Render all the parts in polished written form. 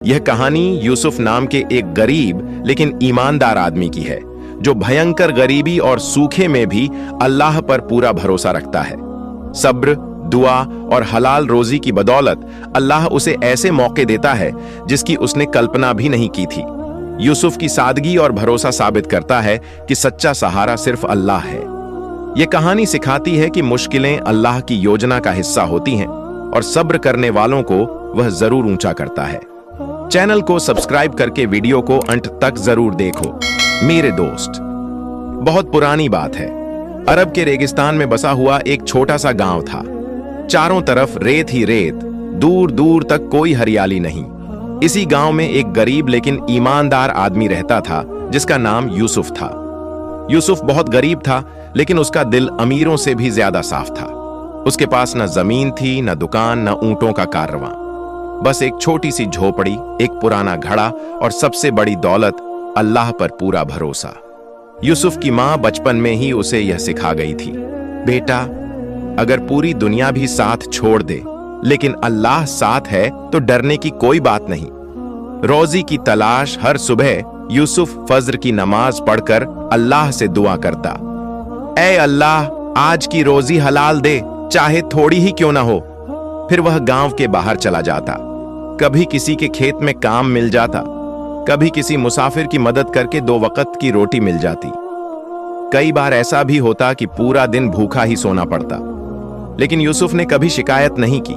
यह कहानी यूसुफ नाम के एक गरीब लेकिन ईमानदार आदमी की है, जो भयंकर गरीबी और सूखे में भी अल्लाह पर पूरा भरोसा रखता है। सब्र, दुआ और हलाल रोजी की बदौलत अल्लाह उसे ऐसे मौके देता है जिसकी उसने कल्पना भी नहीं की थी। यूसुफ की सादगी और भरोसा साबित करता है कि सच्चा सहारा सिर्फ अल्लाह है। यह कहानी सिखाती है कि मुश्किलें अल्लाह की योजना का हिस्सा होती हैं और सब्र करने वालों को वह जरूर ऊंचा करता है। चैनल को सब्सक्राइब करके वीडियो को अंत तक जरूर देखो मेरे दोस्त। बहुत पुरानी बात है। अरब के रेगिस्तान में बसा हुआ एक छोटा सा गांव था। चारों तरफ रेत ही रेत, दूर दूर तक कोई हरियाली नहीं। इसी गांव में एक गरीब लेकिन ईमानदार आदमी रहता था जिसका नाम यूसुफ था। यूसुफ बहुत गरीब था, लेकिन उसका दिल अमीरों से भी ज्यादा साफ था। उसके पास न जमीन थी, न दुकान, न ऊंटों का कारवां, बस एक छोटी सी झोपड़ी, एक पुराना घड़ा और सबसे बड़ी दौलत अल्लाह पर पूरा भरोसा। यूसुफ की मां बचपन में ही उसे यह सिखा गई थी, बेटा, अगर पूरी दुनिया भी साथ छोड़ दे लेकिन अल्लाह साथ है तो डरने की कोई बात नहीं। रोजी की तलाश हर सुबह यूसुफ फज्र की नमाज पढ़कर अल्लाह से दुआ करता, ऐ अल्लाह, आज की रोजी हलाल दे, चाहे थोड़ी ही क्यों ना हो। फिर वह गांव के बाहर चला जाता। कभी किसी के खेत में काम मिल जाता, कभी किसी मुसाफिर की मदद करके 2 वक्त की रोटी मिल जाती। कई बार ऐसा भी होता कि पूरा दिन भूखा ही सोना पड़ता, लेकिन यूसुफ ने कभी शिकायत नहीं की।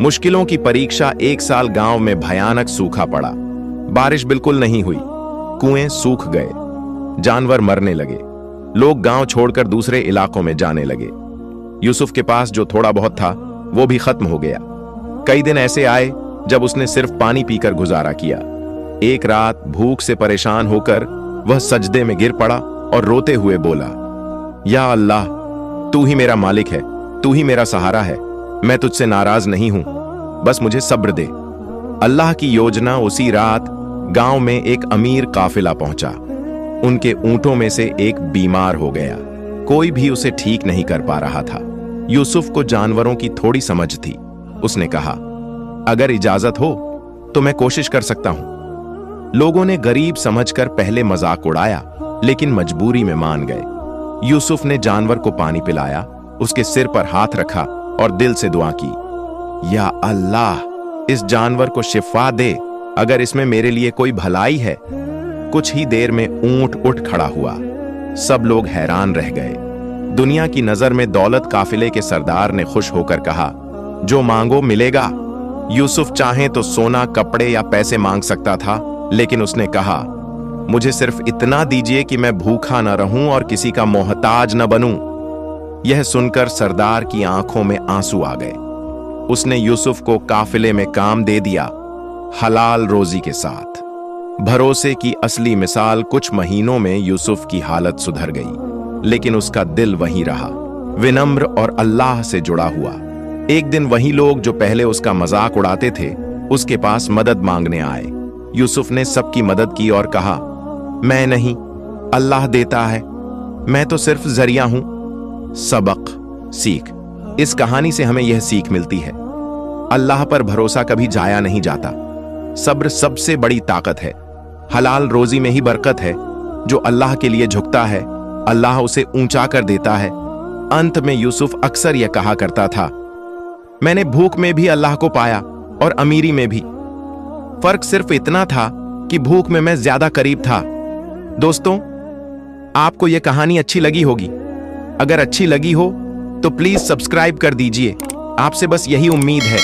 मुश्किलों की परीक्षा एक साल गांव में भयानक सूखा पड़ा। बारिश बिल्कुल नहीं हुई, कुएं सूख गए, जानवर मरने लगे, लोग गांव छोड़कर दूसरे इलाकों में जाने लगे। यूसुफ के पास जो थोड़ा बहुत था वो भी खत्म हो गया। कई दिन ऐसे आए जब उसने सिर्फ पानी पीकर गुजारा किया। एक रात भूख से परेशान होकर वह सजदे में गिर पड़ा और रोते हुए बोला, या अल्लाह, तू ही मेरा मालिक है, तू ही मेरा सहारा है, मैं तुझसे नाराज नहीं हूं, बस मुझे सब्र दे। अल्लाह की योजना, उसी रात गांव में एक अमीर काफिला पहुंचा। उनके ऊंटों में से एक बीमार हो गया, कोई भी उसे ठीक नहीं कर पा रहा था। यूसुफ को जानवरों की थोड़ी समझ थी। उसने कहा, अगर इजाजत हो तो मैं कोशिश कर सकता हूं। लोगों ने गरीब समझकर पहले मजाक उड़ाया, लेकिन मजबूरी में मान गए। यूसुफ ने जानवर को पानी पिलाया, उसके सिर पर हाथ रखा और दिल से दुआ की, या अल्लाह, इस जानवर को शिफा दे, अगर इसमें मेरे लिए कोई भलाई है। कुछ ही देर में ऊंट उठ खड़ा हुआ। सब लोग हैरान रह गए। दुनिया की नजर में दौलत काफिले के सरदार ने खुश होकर कहा, जो मांगो मिलेगा। यूसुफ चाहे तो सोना, कपड़े या पैसे मांग सकता था, लेकिन उसने कहा, मुझे सिर्फ इतना दीजिए कि मैं भूखा न रहूं और किसी का मोहताज न बनूं। यह सुनकर सरदार की आंखों में आंसू आ गए। उसने यूसुफ को काफिले में काम दे दिया, हलाल रोजी के साथ। भरोसे की असली मिसाल, कुछ महीनों में यूसुफ की हालत सुधर गई, लेकिन उसका दिल वहीं रहा, विनम्र और अल्लाह से जुड़ा हुआ। एक दिन वही लोग जो पहले उसका मजाक उड़ाते थे, उसके पास मदद मांगने आए। यूसुफ ने सबकी मदद की और कहा, मैं नहीं, अल्लाह देता है, मैं तो सिर्फ जरिया हूं। सबक, सीख। इस कहानी से हमें यह सीख मिलती है, अल्लाह पर भरोसा कभी जाया नहीं जाता। सब्र सबसे बड़ी ताकत है। हलाल रोजी में ही बरकत है। जो अल्लाह के लिए झुकता है, अल्लाह उसे ऊंचा कर देता है। अंत में यूसुफ अक्सर यह कहा करता था, मैंने भूख में भी अल्लाह को पाया और अमीरी में भी। फर्क सिर्फ इतना था कि भूख में मैं ज्यादा करीब था। दोस्तों, आपको यह कहानी अच्छी लगी होगी। अगर अच्छी लगी हो तो प्लीज सब्सक्राइब कर दीजिए। आपसे बस यही उम्मीद है।